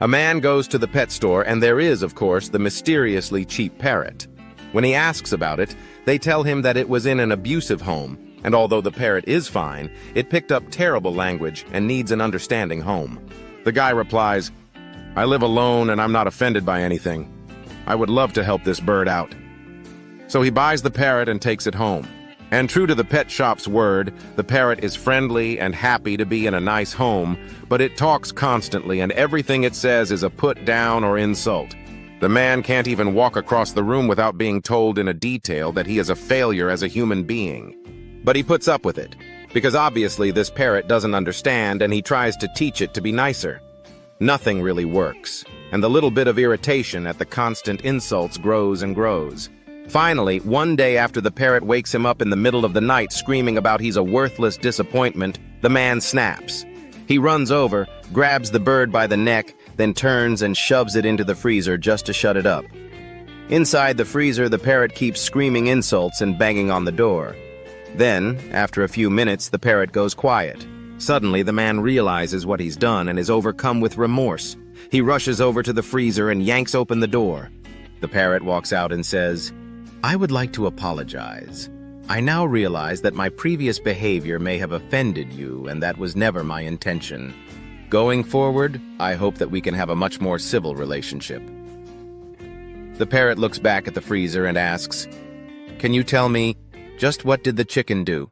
A man goes to the pet store and there is, of course, the mysteriously cheap parrot. When he asks about it, they tell him that it was in an abusive home, and although the parrot is fine, it picked up terrible language and needs an understanding home. The guy replies, "I live alone and I'm not offended by anything. I would love to help this bird out." So he buys the parrot and takes it home. And true to the pet shop's word, the parrot is friendly and happy to be in a nice home, but it talks constantly and everything it says is a put down or insult. The man can't even walk across the room without being told in a detail that he is a failure as a human being. But he puts up with it, because obviously this parrot doesn't understand and he tries to teach it to be nicer. Nothing really works, and the little bit of irritation at the constant insults grows and grows. Finally, one day after the parrot wakes him up in the middle of the night screaming about he's a worthless disappointment, the man snaps. He runs over, grabs the bird by the neck, then turns and shoves it into the freezer just to shut it up. Inside the freezer, the parrot keeps screaming insults and banging on the door. Then, after a few minutes, the parrot goes quiet. Suddenly, the man realizes what he's done and is overcome with remorse. He rushes over to the freezer and yanks open the door. The parrot walks out and says, "I would like to apologize. I now realize that my previous behavior may have offended you, and that was never my intention. Going forward, I hope that we can have a much more civil relationship." The parrot looks back at the freezer and asks, "Can you tell me, just what did the chicken do?"